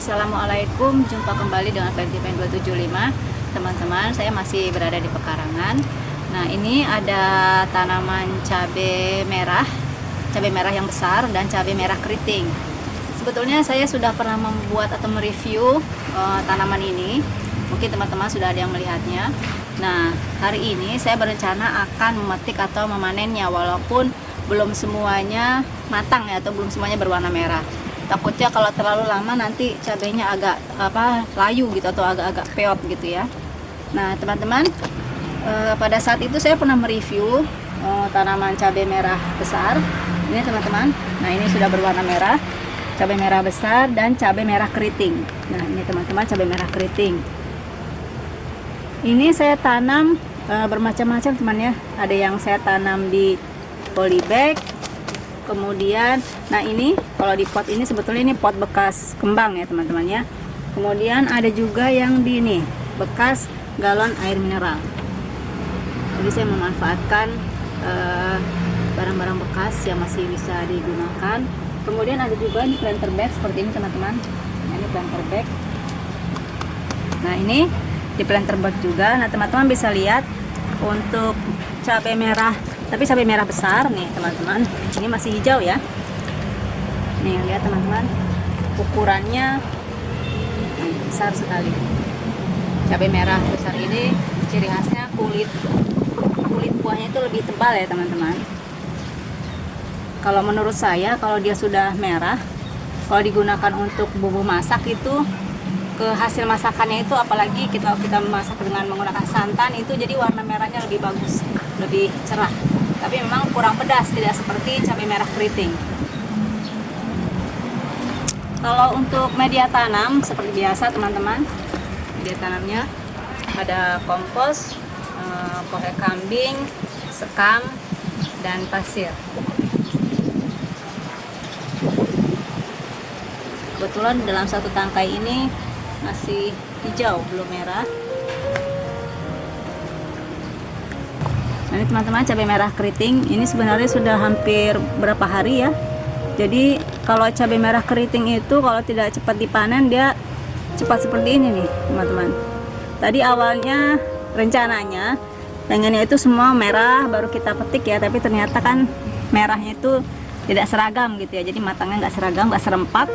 Assalamualaikum, jumpa kembali dengan Ventipen 275. Teman-teman, saya masih berada di pekarangan. Nah, ini ada tanaman cabai merah yang besar dan cabai merah keriting. Sebetulnya saya sudah pernah membuat atau mereview tanaman ini. Mungkin teman-teman sudah ada yang melihatnya. Nah, hari ini saya berencana akan memetik atau memanennya, walaupun belum semuanya matang ya, atau belum semuanya berwarna merah. Takutnya kalau terlalu lama nanti cabainya agak layu gitu, atau agak-agak peot gitu ya. Nah, teman-teman, pada saat itu saya pernah mereview tanaman cabai merah besar. Ini teman-teman. Nah, ini sudah berwarna merah, cabai merah besar dan cabai merah keriting. Nah, ini teman-teman, cabai merah keriting. Ini saya tanam bermacam-macam teman ya. Ada yang saya tanam di polybag. Kemudian, nah ini kalau di pot ini sebetulnya ini pot bekas kembang ya teman-teman ya. Kemudian ada juga yang di ini bekas galon air mineral. Jadi saya memanfaatkan barang-barang bekas yang masih bisa digunakan. Kemudian ada juga ini planter bag seperti ini teman-teman. Nah, ini planter bag. Nah, ini di planter bag juga. Nah, teman-teman bisa lihat untuk cabai merah, tapi cabai merah besar nih teman-teman, ini masih hijau ya. Nih lihat teman-teman, ukurannya besar sekali. Cabai merah besar ini ciri khasnya kulit buahnya itu lebih tebal ya teman-teman. Kalau menurut saya, kalau dia sudah merah, kalau digunakan untuk bumbu masak itu, ke hasil masakannya itu, apalagi kita masak dengan menggunakan santan, itu jadi warna merahnya lebih bagus, lebih cerah. Tapi memang kurang pedas, tidak seperti cabai merah keriting. Kalau untuk media tanam seperti biasa teman-teman, media tanamnya ada kompos, korek kambing, sekam, dan pasir. Kebetulan dalam satu tangkai ini masih hijau, belum merah. Nah, ini teman-teman, cabai merah keriting ini sebenarnya sudah hampir berapa hari ya. Jadi kalau cabai merah keriting itu kalau tidak cepat dipanen, dia cepat seperti ini nih teman-teman. Tadi awalnya rencananya pengennya itu semua merah baru kita petik ya, tapi ternyata kan merahnya itu tidak seragam gitu ya. Jadi matangnya nggak seragam, nggak serempak.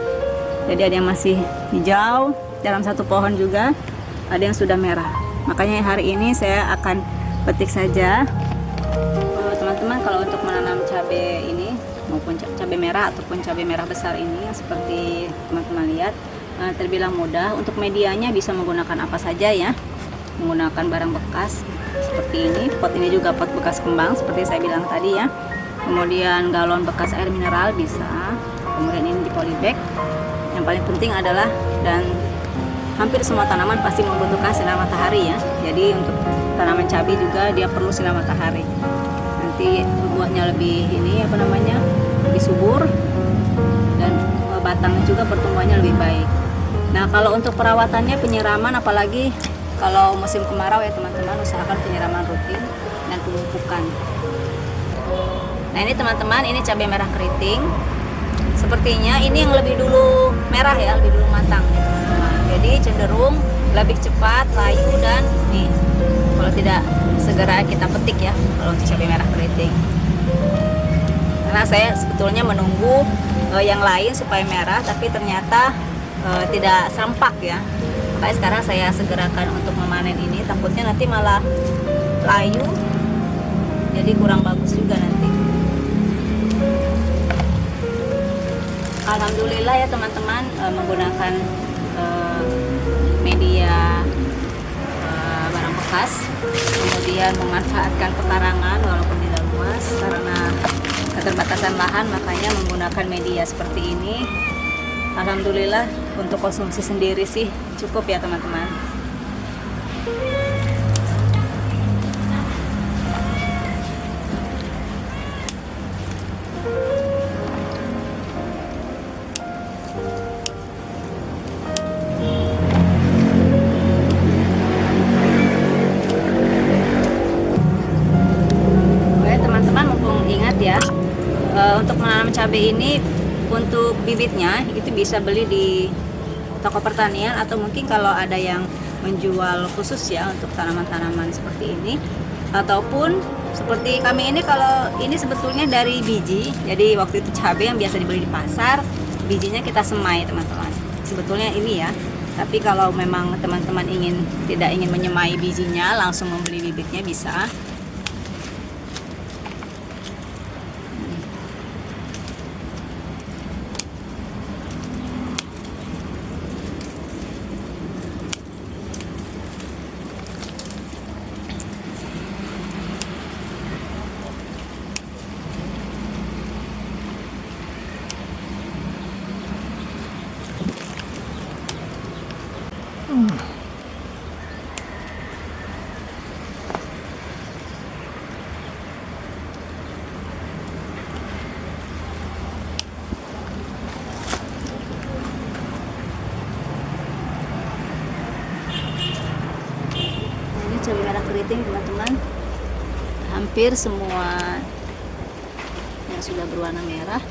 Jadi ada yang masih hijau, dalam satu pohon juga ada yang sudah merah. Makanya hari ini saya akan petik saja. Teman-teman, kalau untuk menanam cabai ini maupun cabai merah ataupun cabai merah besar ini yang seperti teman-teman lihat, terbilang mudah. Untuk medianya bisa menggunakan apa saja ya, menggunakan barang bekas seperti ini. Pot ini juga pot bekas kembang seperti saya bilang tadi ya. Kemudian galon bekas air mineral bisa. Kemudian ini di polybag. Yang paling penting adalah, dan hampir semua tanaman pasti membutuhkan sinar matahari ya. Jadi untuk tanaman cabai juga dia perlu sinar matahari. Nanti buahnya lebih lebih subur, dan batangnya juga pertumbuhannya lebih baik. Nah, kalau untuk perawatannya, penyiraman, apalagi kalau musim kemarau ya teman-teman, usahakan penyiraman rutin dan pemupukan. Nah, ini teman-teman, ini cabai merah keriting. Sepertinya ini yang lebih dulu merah ya, lebih dulu matang nih teman-teman. Jadi cenderung lebih cepat layu, dan nih kalau tidak segera kita petik ya kalau untuk cabai merah keriting. Karena saya sebetulnya menunggu yang lain supaya merah, tapi ternyata tidak serempak ya. Makanya sekarang saya segerakan untuk memanen ini, takutnya nanti malah layu, jadi kurang bagus juga nanti. Alhamdulillah ya teman-teman, menggunakan media barang bekas, kemudian memanfaatkan pekarangan walaupun tidak luas karena keterbatasan lahan, makanya menggunakan media seperti ini. Alhamdulillah untuk konsumsi sendiri sih cukup ya teman-teman. Untuk menanam cabai ini, untuk bibitnya itu bisa beli di toko pertanian, atau mungkin kalau ada yang menjual khusus ya untuk tanaman-tanaman seperti ini. Ataupun seperti kami ini, kalau ini sebetulnya dari biji, jadi waktu itu cabai yang biasa dibeli di pasar, bijinya kita semai teman-teman. Sebetulnya ini ya, tapi kalau memang teman-teman tidak ingin menyemai bijinya, langsung membeli bibitnya bisa. Ini cabai merah keriting teman-teman, hampir semua yang sudah berwarna merah.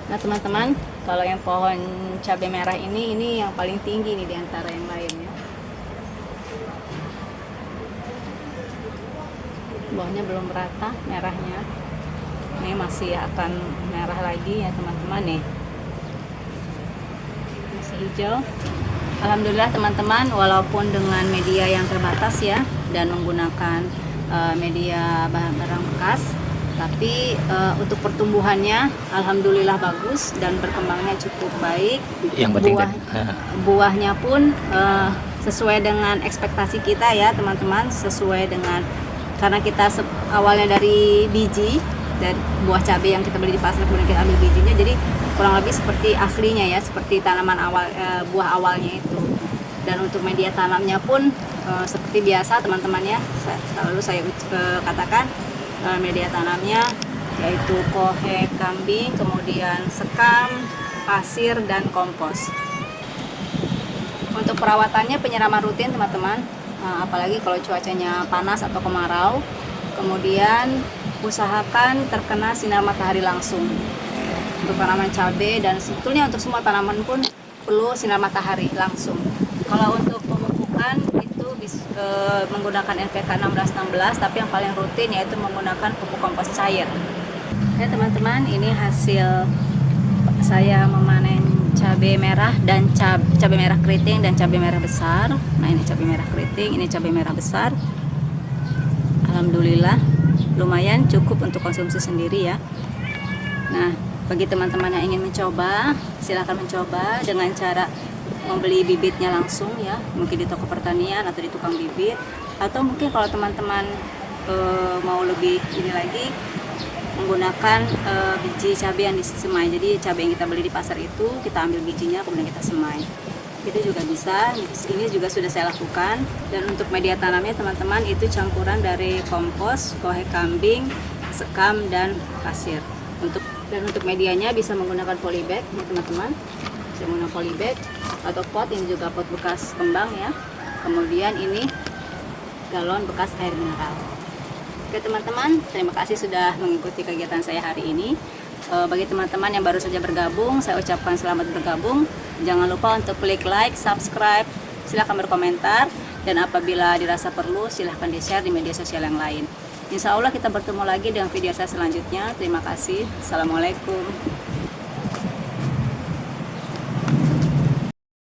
Nah teman-teman, kalau yang pohon cabai merah ini yang paling tinggi nih di antara yang lain ya. Bawahnya belum rata merahnya. Ini masih akan merah lagi ya teman-teman nih. Masih hijau. Alhamdulillah teman-teman, walaupun dengan media yang terbatas ya, dan menggunakan media barang bekas, tapi untuk pertumbuhannya alhamdulillah bagus dan berkembangnya cukup baik. Yang penting buahnya pun sesuai dengan ekspektasi kita ya teman-teman, sesuai dengan, karena kita awalnya dari biji, dari buah cabai yang kita beli di pasar, kemudian kita ambil bijinya, jadi kurang lebih seperti aslinya ya, seperti tanaman awal, buah awalnya itu. Dan untuk media tanamnya pun seperti biasa teman-teman ya, selalu saya katakan, media tanamnya yaitu kohe kambing, kemudian sekam, pasir, dan kompos. Untuk perawatannya penyiraman rutin teman-teman, apalagi kalau cuacanya panas atau kemarau. Kemudian usahakan terkena sinar matahari langsung untuk tanaman cabai, dan sebetulnya untuk semua tanaman pun perlu sinar matahari langsung. Kalau untuk pemupukan itu menggunakan NPK 1616, tapi yang paling rutin yaitu menggunakan pupuk kompos cair. Ya teman-teman, ini hasil saya memanen cabai merah dan cabai merah keriting dan cabai merah besar. Nah ini cabai merah keriting, ini cabai merah besar. Alhamdulillah lumayan cukup untuk konsumsi sendiri ya. Nah bagi teman-teman yang ingin mencoba, silakan mencoba dengan cara membeli bibitnya langsung ya, mungkin di toko pertanian atau di tukang bibit, atau mungkin kalau teman-teman mau lebih ini lagi, menggunakan biji cabai yang disemai. Jadi cabai yang kita beli di pasar itu kita ambil bijinya kemudian kita semai, itu juga bisa. Ini juga sudah saya lakukan. Dan untuk media tanamnya teman-teman itu campuran dari kompos, kohe kambing, sekam, dan pasir. Untuk medianya bisa menggunakan polybag ya teman-teman, bisa menggunakan polybag atau pot. Ini juga pot bekas kembang ya. Kemudian ini galon bekas air mineral. Oke teman-teman, terima kasih sudah mengikuti kegiatan saya hari ini. Bagi teman-teman yang baru saja bergabung, saya ucapkan selamat bergabung. Jangan lupa untuk klik like, subscribe, silahkan berkomentar, dan apabila dirasa perlu silahkan di-share di media sosial yang lain. Insya Allah kita bertemu lagi dengan video saya selanjutnya. Terima kasih. Assalamualaikum.